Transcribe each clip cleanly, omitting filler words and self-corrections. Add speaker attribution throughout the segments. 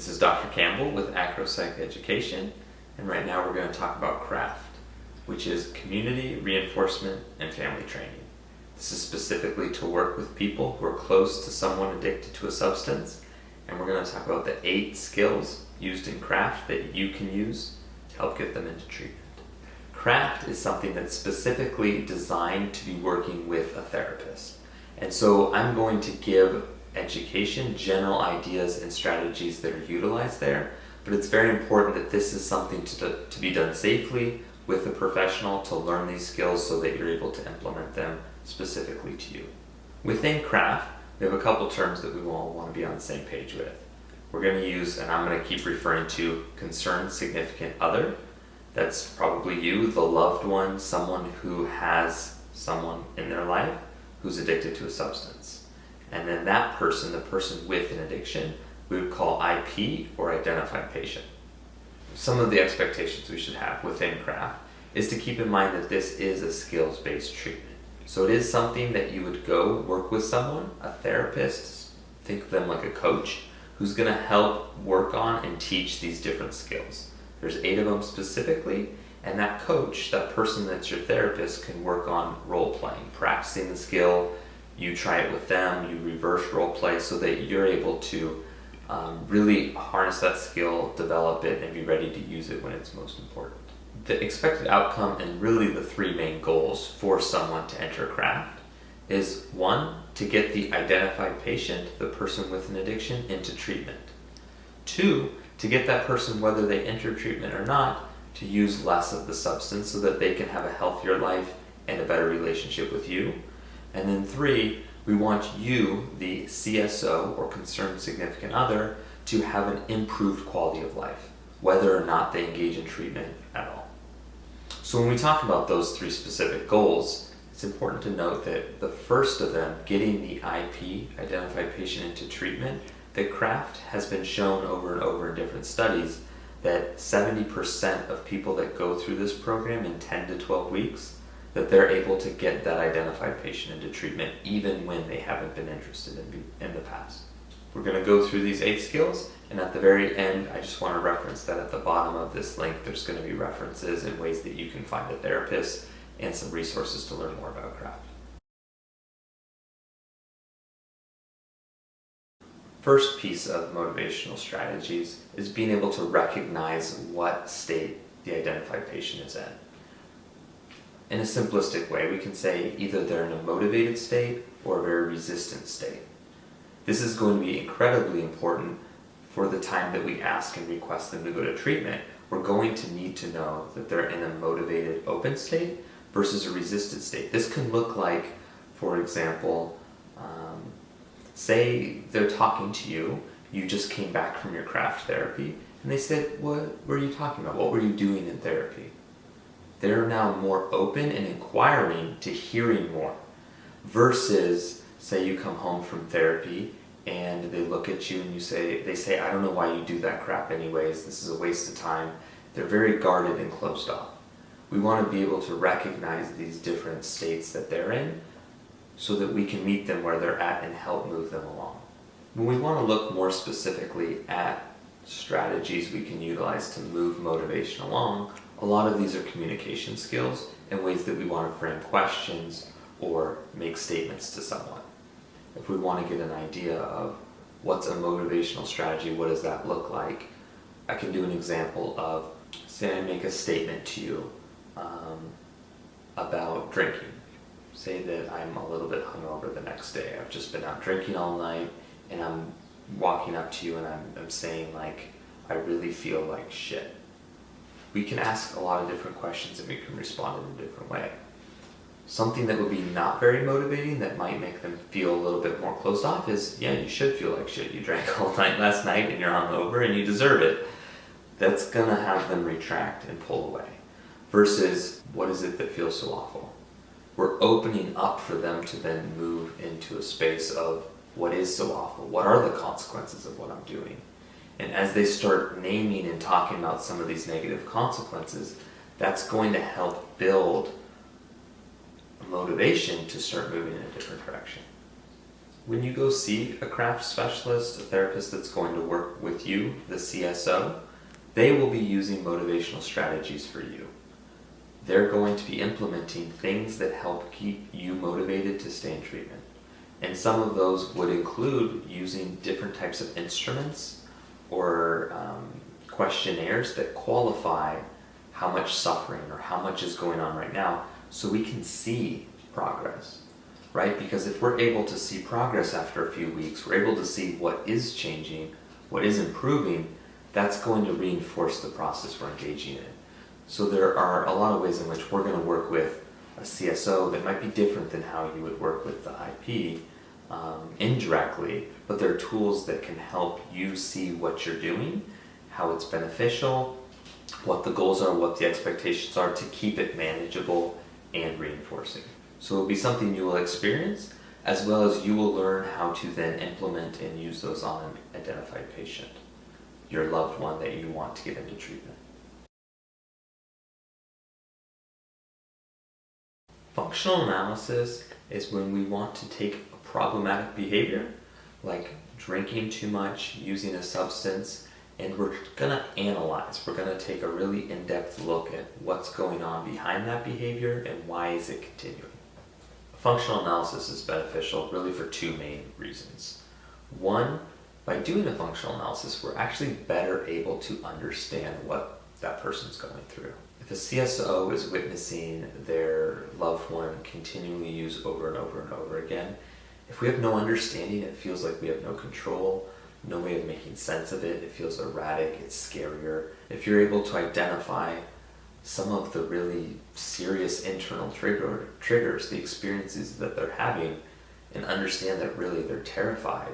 Speaker 1: This is Dr. Campbell with AcroPsych Education, and right now we're going to talk about CRAFT, which is Community Reinforcement and Family Training. This is specifically to work with people who are close to someone addicted to a substance, and we're going to talk about the 8 skills used in CRAFT that you can use to help get them into treatment. CRAFT is something that's specifically designed to be working with a therapist, and so I'm going to give education, general ideas and strategies that are utilized there, but it's very important that this is something to be done safely with a professional to learn these skills so that you're able to implement them specifically to you. Within CRAFT, we have a couple terms that we all want to be on the same page with. We're going to use, and I'm going to keep referring to, concerned significant other. That's probably you, the loved one, someone who has someone in their life who's addicted to a substance. And then that person, the person with an addiction, we would call IP or identified patient. Some of the expectations we should have within CRAFT is to keep in mind that this is a skills-based treatment. So it is something that you would go work with someone, a therapist, think of them like a coach, who's going to help work on and teach these different skills. There's 8 of them specifically, and that coach, that person that's your therapist, can work on role-playing, practicing the skill. You try it with them, you reverse role play so that you're able to really harness that skill, develop it, and be ready to use it when it's most important. The expected outcome and really the 3 main goals for someone to enter CRAFT is 1, to get the identified patient, the person with an addiction, into treatment. 2, to get that person, whether they enter treatment or not, to use less of the substance so that they can have a healthier life and a better relationship with you. And then 3, we want you, the CSO or concerned significant other, to have an improved quality of life, whether or not they engage in treatment at all. So when we talk about those 3 specific goals, it's important to note that the first of them, getting the IP, identified patient, into treatment, that CRAFT has been shown over and over in different studies that 70% of people that go through this program in 10 to 12 weeks, that they're able to get that identified patient into treatment even when they haven't been interested in the past. We're going to go through these 8 skills, and at the very end, I just want to reference that at the bottom of this link, there's going to be references and ways that you can find a therapist and some resources to learn more about CRAFT. First piece of motivational strategies is being able to recognize what state the identified patient is in. In a simplistic way, we can say either they're in a motivated state or a very resistant state. This is going to be incredibly important for the time that we ask and request them to go to treatment. We're going to need to know that they're in a motivated open state versus a resistant state. This can look like, for example, say they're talking to you, you just came back from your CRAFT therapy, and they said, what were you talking about? What were you doing in therapy? They're now more open and inquiring to hearing more versus, say you come home from therapy and they look at you and they say, I don't know why you do that crap anyways, this is a waste of time. They're very guarded and closed off. We want to be able to recognize these different states that they're in so that we can meet them where they're at and help move them along. When we want to look more specifically at strategies we can utilize to move motivation along, a lot of these are communication skills and ways that we want to frame questions or make statements to someone. If we want to get an idea of what's a motivational strategy, what does that look like, I can do an example of, say I make a statement to you about drinking. Say that I'm a little bit hungover the next day. I've just been out drinking all night and I'm walking up to you and I'm saying like, I really feel like shit. We can ask a lot of different questions and we can respond in a different way. Something that would be not very motivating that might make them feel a little bit more closed off is, yeah, you should feel like shit. You drank all night last night and you're hungover and you deserve it. That's gonna have them retract and pull away. Versus, what is it that feels so awful? We're opening up for them to then move into a space of what is so awful? What are the consequences of what I'm doing? And as they start naming and talking about some of these negative consequences, that's going to help build a motivation to start moving in a different direction. When you go see a craft specialist, a therapist that's going to work with you, the CSO, they will be using motivational strategies for you. They're going to be implementing things that help keep you motivated to stay in treatment. And some of those would include using different types of instruments or questionnaires that qualify how much suffering or how much is going on right now so we can see progress, right? Because if we're able to see progress after a few weeks, we're able to see what is changing, what is improving, that's going to reinforce the process we're engaging in. So there are a lot of ways in which we're going to work with a CSO that might be different than how you would work with the IP indirectly, but there are tools that can help you see what you're doing, how it's beneficial, what the goals are, what the expectations are to keep it manageable and reinforcing. So it'll be something you will experience, as well as you will learn how to then implement and use those on an identified patient, your loved one that you want to get into treatment. Functional analysis is when we want to take a problematic behavior, like drinking too much, using a substance, and we're going to analyze. We're going to take a really in-depth look at what's going on behind that behavior and why is it continuing. Functional analysis is beneficial really for two main reasons. One, by doing a functional analysis, we're actually better able to understand what that person's going through. If a CSO is witnessing their loved one continually use over and over and over again, if we have no understanding, it feels like we have no control, no way of making sense of it, it feels erratic, it's scarier. If you're able to identify some of the really serious internal triggers, the experiences that they're having, and understand that really they're terrified,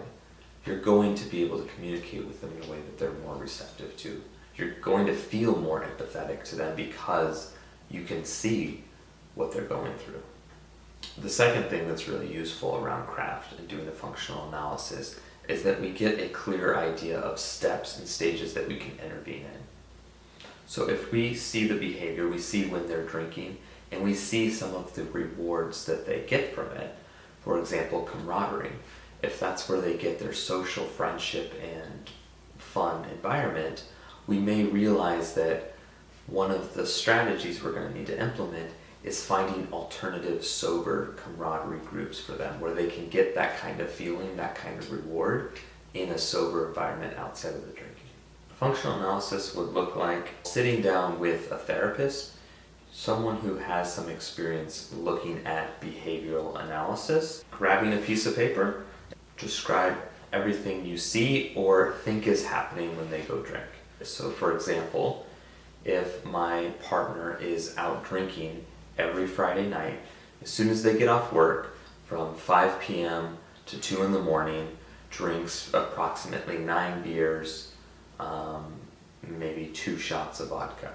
Speaker 1: you're going to be able to communicate with them in a way that they're more receptive to. You're going to feel more empathetic to them because you can see what they're going through. The second thing that's really useful around craft and doing a functional analysis is that we get a clear idea of steps and stages that we can intervene in. So if we see the behavior, we see when they're drinking, and we see some of the rewards that they get from it, for example, camaraderie, if that's where they get their social friendship and fun environment, we may realize that one of the strategies we're going to need to implement is finding alternative sober camaraderie groups for them where they can get that kind of feeling, that kind of reward in a sober environment outside of the drinking. Functional analysis would look like sitting down with a therapist, someone who has some experience looking at behavioral analysis, grabbing a piece of paper, describe everything you see or think is happening when they go drink. So for example, if my partner is out drinking every Friday night, as soon as they get off work, from 5 p.m. to 2 in the morning, drinks approximately 9 beers, maybe 2 shots of vodka.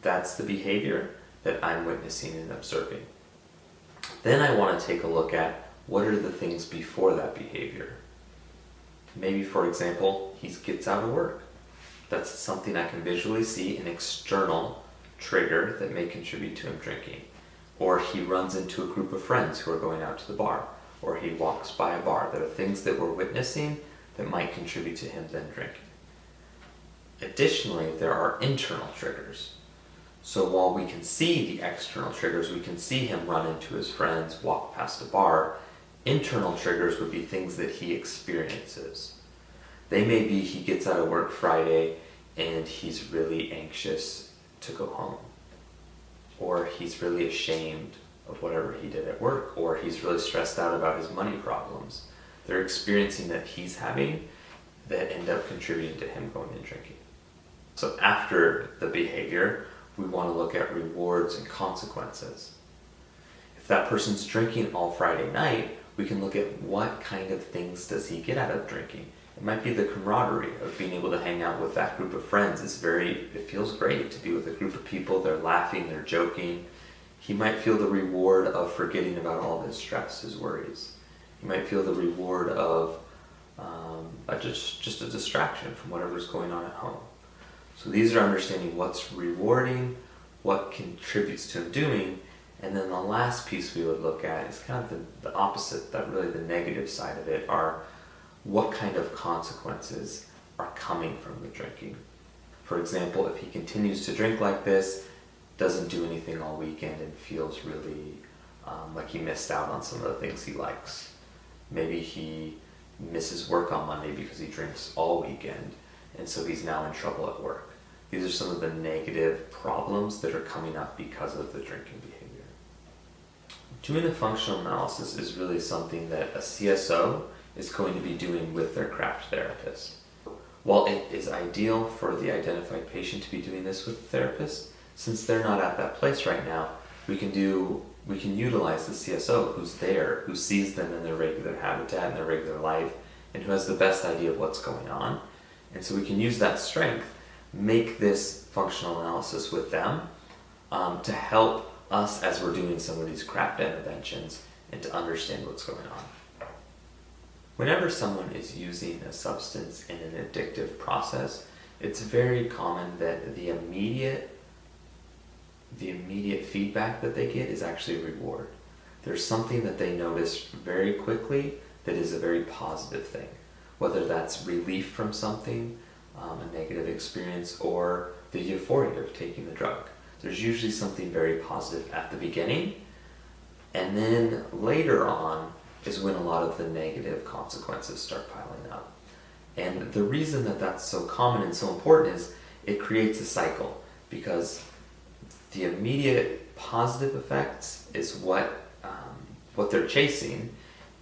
Speaker 1: That's the behavior that I'm witnessing and observing. Then I want to take a look at what are the things before that behavior. Maybe, for example, he gets out of work. That's something I can visually see, an external trigger that may contribute to him drinking. Or he runs into a group of friends who are going out to the bar. Or he walks by a bar. There are things that we're witnessing that might contribute to him then drinking. Additionally, there are internal triggers. So while we can see the external triggers, we can see him run into his friends, walk past a bar, internal triggers would be things that he experiences. They may be he gets out of work Friday and he's really anxious to go home. Or he's really ashamed of whatever he did at work. Or he's really stressed out about his money problems. They're experiencing that he's having that end up contributing to him going and drinking. So after the behavior, we want to look at rewards and consequences. If that person's drinking all Friday night, we can look at what kind of things does he get out of drinking. It might be the camaraderie of being able to hang out with that group of friends. It feels great to be with a group of people. They're laughing, they're joking. He might feel the reward of forgetting about all his stress, his worries. He might feel the reward of just a distraction from whatever's going on at home. So these are understanding what's rewarding, what contributes to him doing, And then the last piece we would look at is kind of the opposite, that really the negative side of it are what kind of consequences are coming from the drinking. For example, if he continues to drink like this, doesn't do anything all weekend and feels really like he missed out on some of the things he likes. Maybe he misses work on Monday because he drinks all weekend, and so he's now in trouble at work. These are some of the negative problems that are coming up because of the drinking behavior. Doing a functional analysis is really something that a CSO is going to be doing with their craft therapist. While it is ideal for the identified patient to be doing this with the therapist, since they're not at that place right now, we can utilize the CSO who's there, who sees them in their regular habitat, in their regular life, and who has the best idea of what's going on. And so we can use that strength, make this functional analysis with them to help us as we're doing some of these craft interventions and to understand what's going on. Whenever someone is using a substance in an addictive process, it's very common that the immediate feedback that they get is actually a reward. There's something that they notice very quickly that is a very positive thing, whether that's relief from something, a negative experience, or the euphoria of taking the drug. There's usually something very positive at the beginning, and then later on is when a lot of the negative consequences start piling up. And the reason that that's so common and so important is it creates a cycle, because the immediate positive effects is what they're chasing,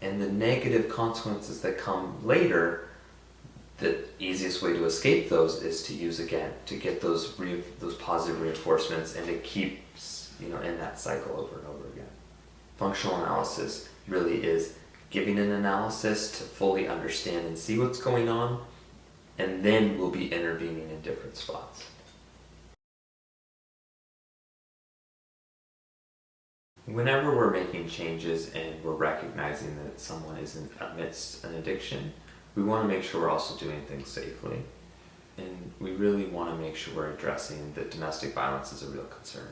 Speaker 1: and the negative consequences that come later, the easiest way to escape those is to use again, to get those positive reinforcements and to keep in that cycle over and over again. Functional analysis really is giving an analysis to fully understand and see what's going on, and then we'll be intervening in different spots. Whenever we're making changes and we're recognizing that someone is amidst an addiction, we want to make sure we're also doing things safely. And we really want to make sure we're addressing that domestic violence is a real concern.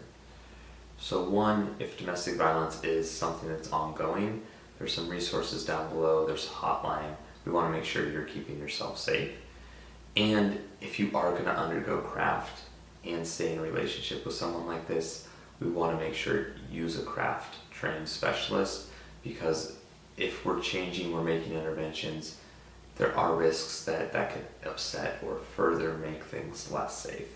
Speaker 1: So one, if domestic violence is something that's ongoing, there's some resources down below, there's a hotline. We want to make sure you're keeping yourself safe. And if you are going to undergo craft and stay in a relationship with someone like this, we want to make sure you use a craft trained specialist, because if we're making interventions, there are risks that could upset or further make things less safe.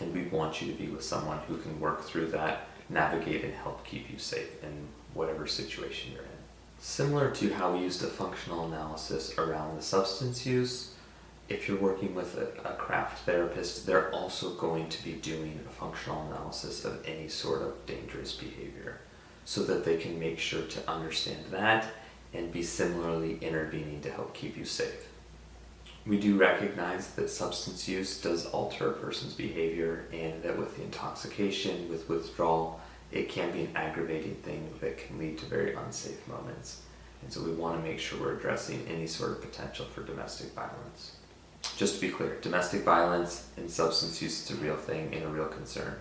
Speaker 1: And we want you to be with someone who can work through that, navigate, and help keep you safe in whatever situation you're in. Similar to how we used a functional analysis around the substance use, if you're working with a craft therapist, they're also going to be doing a functional analysis of any sort of dangerous behavior, so that they can make sure to understand that and be similarly intervening to help keep you safe. We do recognize that substance use does alter a person's behavior, and that with the intoxication, with withdrawal, it can be an aggravating thing that can lead to very unsafe moments. And so we want to make sure we're addressing any sort of potential for domestic violence. Just to be clear, domestic violence and substance use is a real thing and a real concern.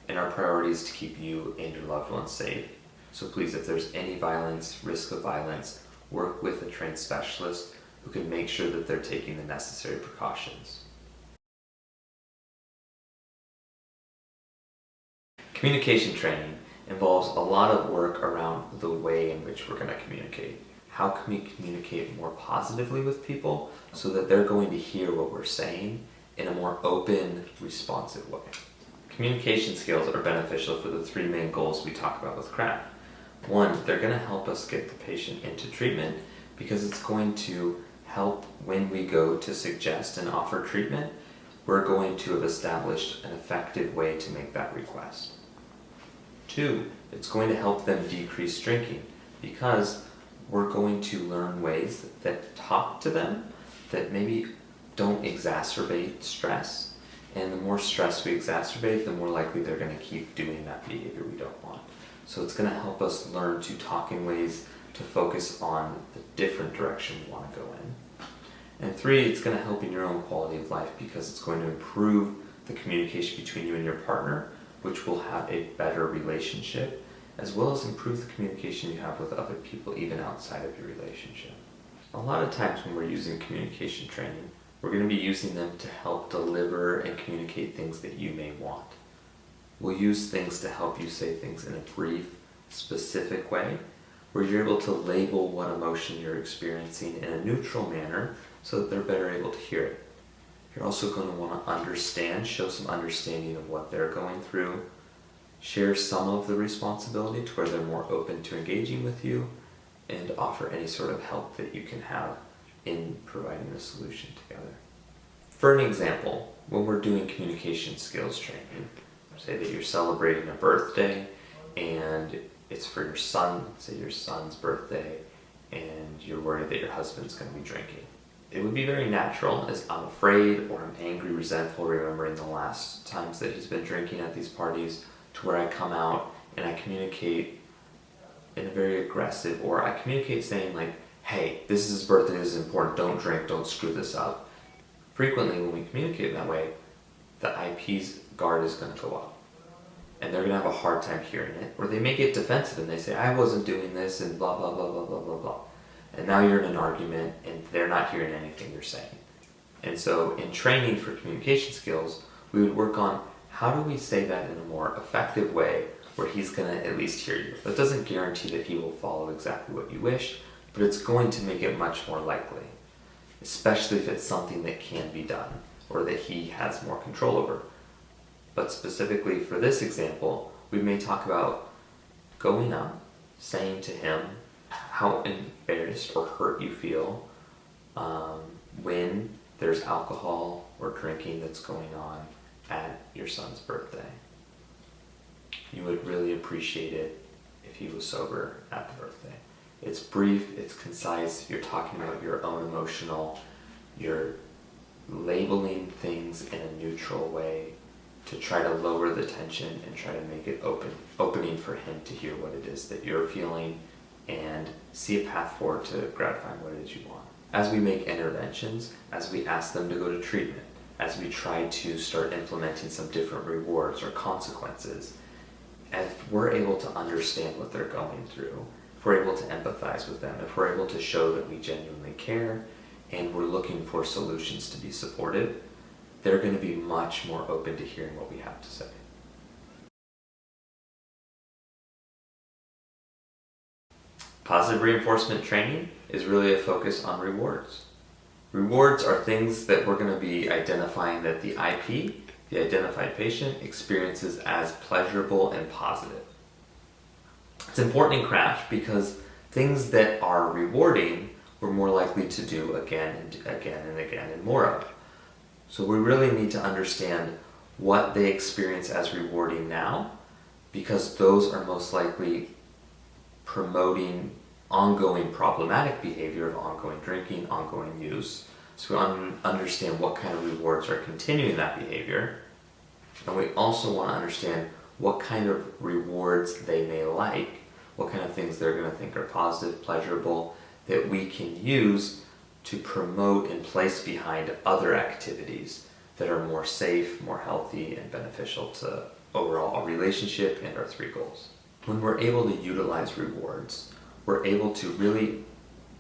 Speaker 1: And our priority is to keep you and your loved ones safe. So please, if there's any violence, risk of violence, work with a trained specialist who can make sure that they're taking the necessary precautions. Communication training involves a lot of work around the way in which we're going to communicate. How can we communicate more positively with people so that they're going to hear what we're saying in a more open, responsive way? Communication skills are beneficial for the three main goals we talk about with craft. One, they're going to help us get the patient into treatment, because it's going to help when we go to suggest and offer treatment, we're going to have established an effective way to make that request. Two, it's going to help them decrease drinking, because we're going to learn ways that talk to them that maybe don't exacerbate stress. And the more stress we exacerbate, the more likely they're going to keep doing that behavior we don't want. So it's going to help us learn to talk in ways to focus on the different direction we want to go in. And three, it's going to help in your own quality of life, because it's going to improve the communication between you and your partner, which will have a better relationship, as well as improve the communication you have with other people, even outside of your relationship. A lot of times when we're using communication training, we're going to be using them to help deliver and communicate things that you may want. We'll use things to help you say things in a brief, specific way, where you're able to label what emotion you're experiencing in a neutral manner so that they're better able to hear it. You're also going to want to understand, show some understanding of what they're going through, share some of the responsibility to where they're more open to engaging with you, and offer any sort of help that you can have in providing a solution together. For an example, when we're doing communication skills training, say that you're celebrating a birthday and it's for your son, say your son's birthday, and you're worried that your husband's going to be drinking. It would be very natural, as I'm afraid or I'm angry, resentful, remembering the last times that he's been drinking at these parties, to where I come out and I communicate in a very aggressive, or I communicate saying like, hey, this is his birthday, this is important, don't drink, don't screw this up. Frequently when we communicate that way, the IP's guard is going to go up. And they're going to have a hard time hearing it, or they may get defensive and they say, I wasn't doing this, and blah, blah, blah, blah, blah, blah, blah. And now you're in an argument and they're not hearing anything you're saying. And so in training for communication skills, we would work on how do we say that in a more effective way where he's going to at least hear you. That doesn't guarantee that he will follow exactly what you wish, but it's going to make it much more likely, especially if it's something that can be done or that he has more control over. But specifically for this example, we may talk about going up, saying to him how embarrassed or hurt you feel when there's alcohol or drinking that's going on at your son's birthday. You would really appreciate it if he was sober at the birthday. It's brief, it's concise, you're talking about your own emotional, you're labeling things in a neutral way to try to lower the tension and try to make it opening for him to hear what it is that you're feeling and see a path forward to gratifying what it is you want. As we make interventions, as we ask them to go to treatment, as we try to start implementing some different rewards or consequences, if we're able to understand what they're going through, if we're able to empathize with them, if we're able to show that we genuinely care and we're looking for solutions to be supportive, they're going to be much more open to hearing what we have to say. Positive reinforcement training is really a focus on rewards. Rewards are things that we're going to be identifying that the IP, the identified patient, experiences as pleasurable and positive. It's important in craft because things that are rewarding we're more likely to do again and again and again and more of. So we really need to understand what they experience as rewarding now, because those are most likely promoting ongoing problematic behavior of ongoing drinking, ongoing use. So we understand what kind of rewards are continuing that behavior. And we also want to understand what kind of rewards they may like, what kind of things they're going to think are positive, pleasurable, that we can use to promote and place behind other activities that are more safe, more healthy, and beneficial to overall our relationship and our three goals. When we're able to utilize rewards, we're able to really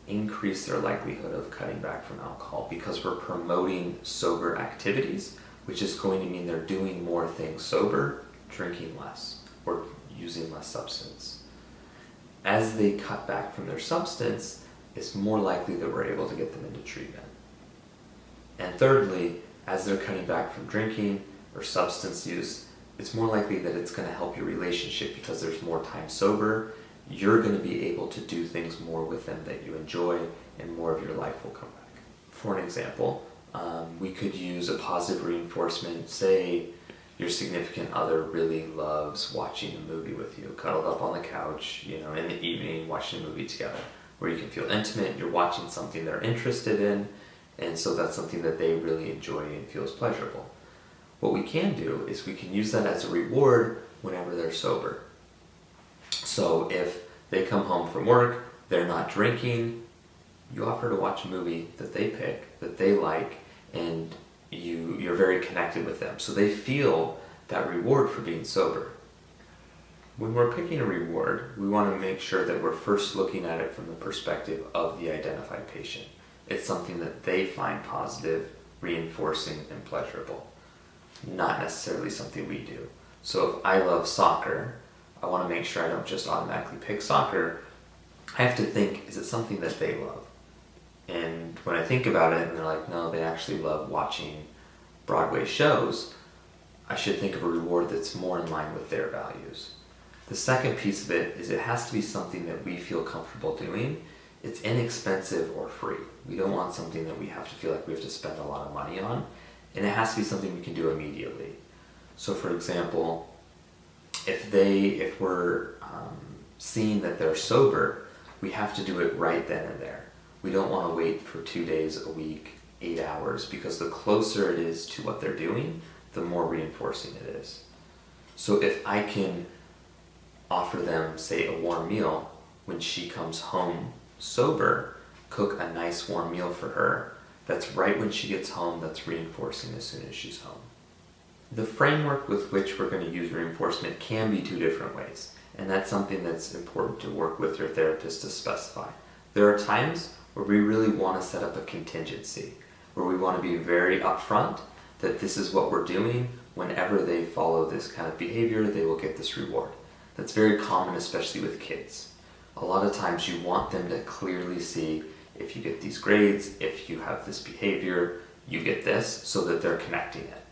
Speaker 1: increase their likelihood of cutting back from alcohol because we're promoting sober activities, which is going to mean they're doing more things sober, drinking less, or using less substance. As they cut back from their substance, it's more likely that we're able to get them into treatment. And thirdly, as they're cutting back from drinking or substance use, it's more likely that it's going to help your relationship because there's more time sober. You're going to be able to do things more with them that you enjoy, and more of your life will come back. For an example, we could use a positive reinforcement. Say your significant other really loves watching a movie with you, cuddled up on the couch, in the evening, watching a movie together, where you can feel intimate, you're watching something they're interested in, and so that's something that they really enjoy and feels pleasurable. What we can do is we can use that as a reward whenever they're sober. So if they come home from work, they're not drinking, you offer to watch a movie that they pick, that they like, and you're very connected with them. So they feel that reward for being sober. When we're picking a reward, we want to make sure that we're first looking at it from the perspective of the identified patient. It's something that they find positive, reinforcing, and pleasurable, not necessarily something we do. So if I love soccer, I want to make sure I don't just automatically pick soccer. I have to think, is it something that they love? And when I think about it and they're like, no, they actually love watching Broadway shows, I should think of a reward that's more in line with their values. The second piece of it is it has to be something that we feel comfortable doing. It's inexpensive or free. We don't want something that we have to feel like we have to spend a lot of money on, and it has to be something we can do immediately. So for example, if we're seeing that they're sober, we have to do it right then and there. We don't want to wait for 2 days a week, 8 hours, because the closer it is to what they're doing, the more reinforcing it is. So if I can offer them, say, a warm meal when she comes home sober, cook a nice warm meal for her, that's right when she gets home, that's reinforcing as soon as she's home. The framework with which we're going to use reinforcement can be 2 different ways, and that's something that's important to work with your therapist to specify. There are times where we really want to set up a contingency, where we want to be very upfront that this is what we're doing. Whenever they follow this kind of behavior, they will get this reward. That's very common, especially with kids. A lot of times you want them to clearly see, if you get these grades, if you have this behavior, you get this, so that they're connecting it.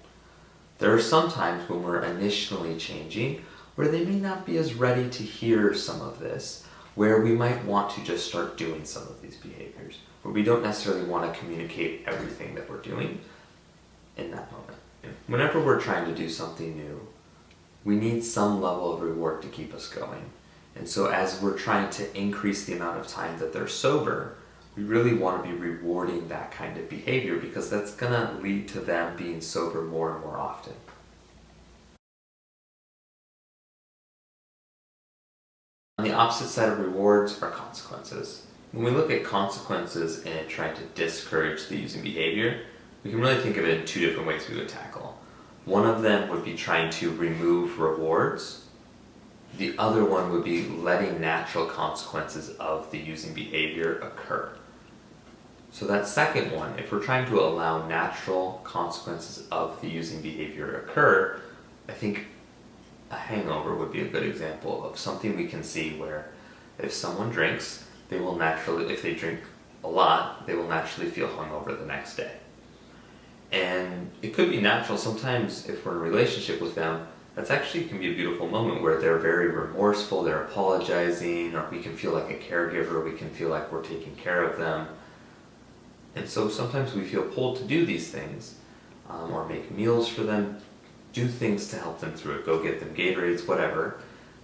Speaker 1: There are some times when we're initially changing where they may not be as ready to hear some of this, where we might want to just start doing some of these behaviors, where we don't necessarily want to communicate everything that we're doing in that moment. Whenever we're trying to do something new, we need some level of reward to keep us going. And so as we're trying to increase the amount of time that they're sober, we really want to be rewarding that kind of behavior, because that's going to lead to them being sober more and more often. On the opposite side of rewards are consequences. When we look at consequences and trying to discourage the using behavior, we can really think of it in 2 different ways we would tackle. One of them would be trying to remove rewards. The other one would be letting natural consequences of the using behavior occur. So that second one, if we're trying to allow natural consequences of the using behavior occur, I think a hangover would be a good example of something we can see where if someone drinks, they will naturally, if they drink a lot, they will naturally feel hungover the next day. And it could be natural. Sometimes if we're in a relationship with them, that's actually can be a beautiful moment where they're very remorseful, they're apologizing, or we can feel like a caregiver, we can feel like we're taking care of them. And so sometimes we feel pulled to do these things, or make meals for them, do things to help them through it, go get them Gatorades, whatever.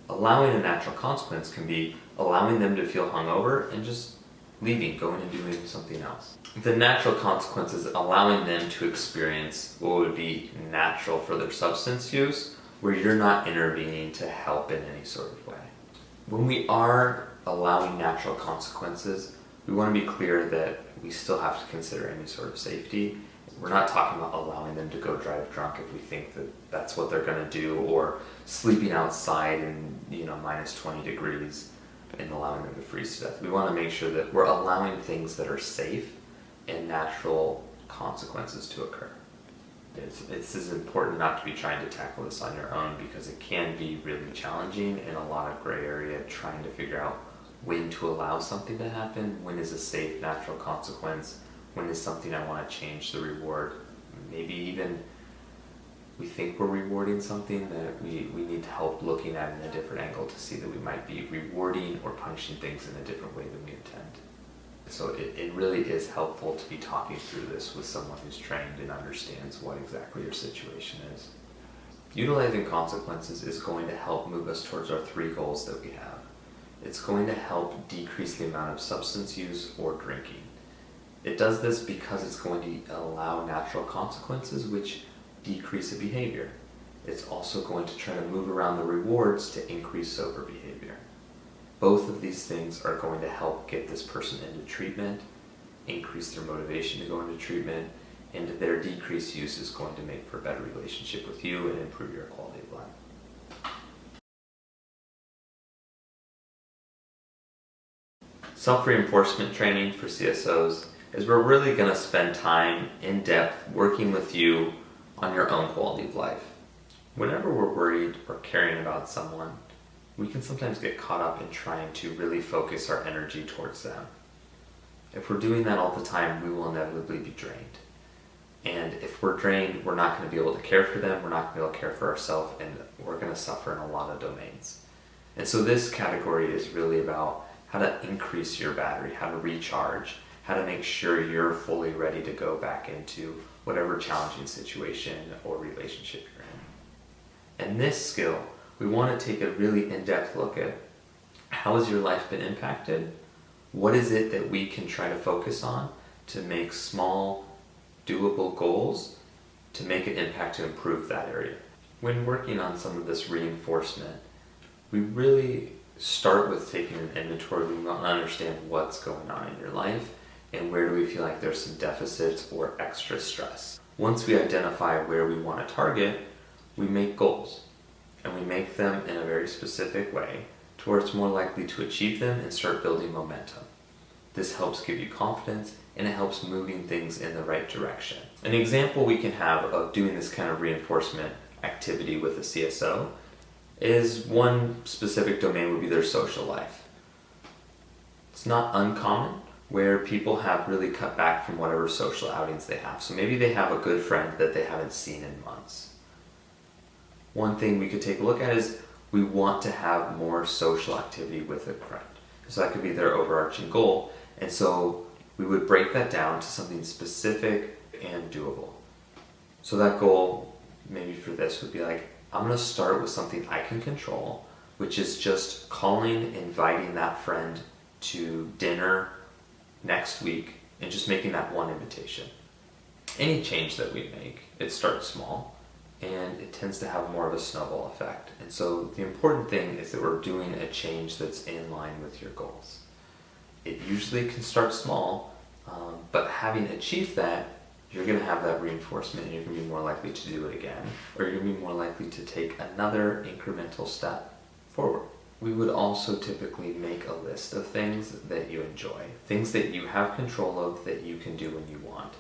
Speaker 1: Allowing a natural consequence can be allowing them to feel hungover and just leaving, going and doing something else. The natural consequence is allowing them to experience what would be natural for their substance use, where you're not intervening to help in any sort of way. When we are allowing natural consequences, we want to be clear that we still have to consider any sort of safety. We're not talking about allowing them to go drive drunk if we think that that's what they're going to do, or sleeping outside in minus 20 degrees and allowing them to freeze to death. We want to make sure that we're allowing things that are safe and natural consequences to occur. It's important not to be trying to tackle this on your own, because it can be really challenging and a lot of gray area trying to figure out when to allow something to happen, when is a safe natural consequence, when is something I want to change the reward. Maybe even we think we're rewarding something that we need help looking at in a different angle to see that we might be rewarding or punishing things in a different way than we intend. So it really is helpful to be talking through this with someone who's trained and understands what exactly your situation is. Utilizing consequences is going to help move us towards our 3 goals that we have. It's going to help decrease the amount of substance use or drinking. It does this because it's going to allow natural consequences which decrease a behavior. It's also going to try to move around the rewards to increase sober behavior. Both of these things are going to help get this person into treatment, increase their motivation to go into treatment, and their decreased use is going to make for a better relationship with you and improve your quality of life. Self-reinforcement training for CSOs is we're really going to spend time in depth working with you on your own quality of life. Whenever we're worried or caring about someone, we can sometimes get caught up in trying to really focus our energy towards them. If we're doing that all the time, we will inevitably be drained. And if we're drained, we're not going to be able to care for them, we're not going to be able to care for ourselves, and we're going to suffer in a lot of domains. And so this category is really about how to increase your battery, how to recharge, how to make sure you're fully ready to go back into whatever challenging situation or relationship you're in. And this skill, we want to take a really in-depth look at how has your life been impacted? What is it that we can try to focus on to make small, doable goals to make an impact to improve that area? When working on some of this reinforcement, we really start with taking an inventory. We want to understand what's going on in your life and where do we feel like there's some deficits or extra stress. Once we identify where we want to target, we make goals. And we make them in a very specific way to where it's more likely to achieve them and start building momentum. This helps give you confidence and it helps moving things in the right direction. An example we can have of doing this kind of reinforcement activity with a CSO is one specific domain would be their social life. It's not uncommon where people have really cut back from whatever social outings they have. So maybe they have a good friend that they haven't seen in months. One thing we could take a look at is we want to have more social activity with a friend. So that could be their overarching goal. And so we would break that down to something specific and doable. So that goal, maybe for this, would be like, I'm going to start with something I can control, which is just calling, inviting that friend to dinner next week and just making that one invitation. Any change that we make, it starts small and it tends to have more of a snowball effect. And so the important thing is that we're doing a change that's in line with your goals. It usually can start small, but having achieved that, you're going to have that reinforcement and you're going to be more likely to do it again, or you're going to be more likely to take another incremental step forward. We would also typically make a list of things that you enjoy, things that you have control of that you can do when you want.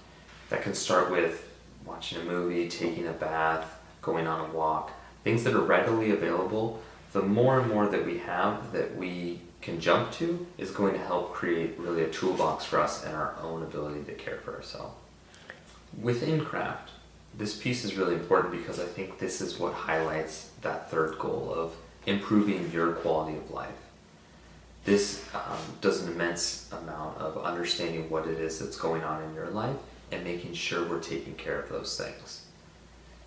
Speaker 1: That can start with watching a movie, taking a bath, going on a walk, things that are readily available. The more and more that we have that we can jump to is going to help create really a toolbox for us and our own ability to care for ourselves. Within craft, this piece is really important because I think this is what highlights that third goal of improving your quality of life. This does an immense amount of understanding what it is that's going on in your life and making sure we're taking care of those things.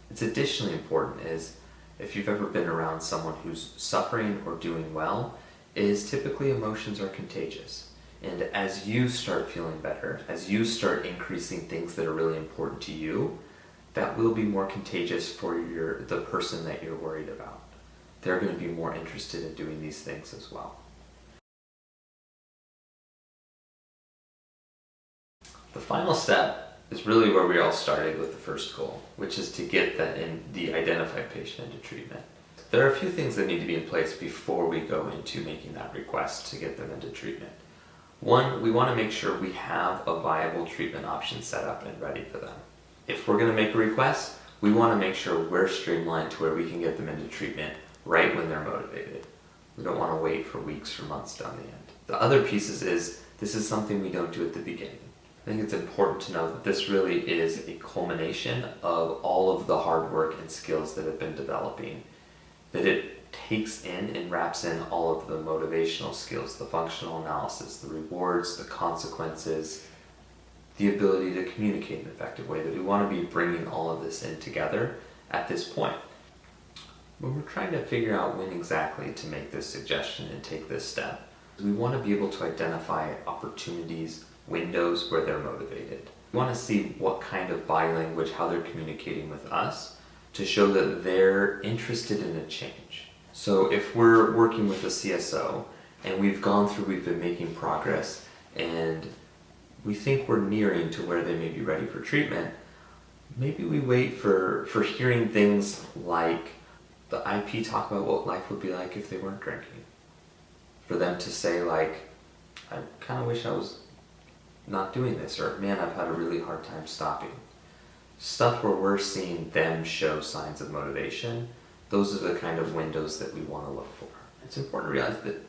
Speaker 1: It's additionally important is if you've ever been around someone who's suffering or doing well, is typically emotions are contagious. And as you start feeling better, as you start increasing things that are really important to you, that will be more contagious for the person that you're worried about. They're going to be more interested in doing these things as well. The final step is really where we all started with the first goal, which is to get the identified patient into treatment. There are a few things that need to be in place before we go into making that request to get them into treatment. One, we want to make sure we have a viable treatment option set up and ready for them. If we're going to make a request, we want to make sure we're streamlined to where we can get them into treatment right when they're motivated. We don't want to wait for weeks or months down the end. The other pieces is this is something we don't do at the beginning. I think it's important to know that this really is a culmination of all of the hard work and skills that have been developing, that it takes in and wraps in all of the motivational skills, the functional analysis, the rewards, the consequences, the ability to communicate in an effective way, that we want to be bringing all of this in together at this point. When we're trying to figure out when exactly to make this suggestion and take this step, we want to be able to identify opportunities, windows where they're motivated. We want to see what kind of body language, how they're communicating with us to show that they're interested in a change. So if we're working with a CSO and we've been making progress and we think we're nearing to where they may be ready for treatment, maybe we wait for hearing things like the IP talk about what life would be like if they weren't drinking. For them to say like, I kind of wish I was not doing this, or man, I've had a really hard time stopping. Stuff where we're seeing them show signs of motivation, those are the kind of windows that we want to look for. It's important to realize that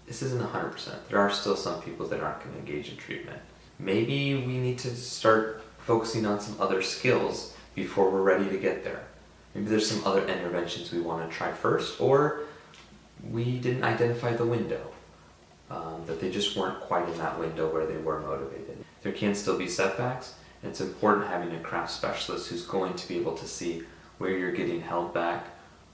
Speaker 1: this isn't 100%. There are still some people that aren't going to engage in treatment. Maybe we need to start focusing on some other skills before we're ready to get there. Maybe there's some other interventions we want to try first, or we didn't identify the window, that they just weren't quite in that window where they were motivated. There can still be setbacks, and it's important having a craft specialist who's going to be able to see where you're getting held back,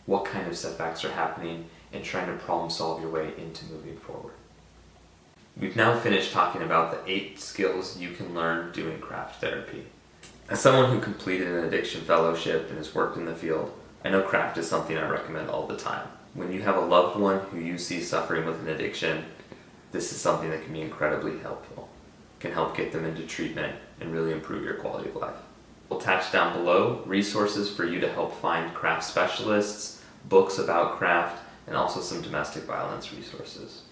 Speaker 1: what kind of setbacks are happening, and trying to problem solve your way into moving forward. We've now finished talking about the 8 skills you can learn doing craft therapy. As someone who completed an addiction fellowship and has worked in the field, I know craft is something I recommend all the time. When you have a loved one who you see suffering with an addiction, this is something that can be incredibly helpful. It can help get them into treatment and really improve your quality of life. We'll attach down below resources for you to help find craft specialists, books about craft, and also some domestic violence resources.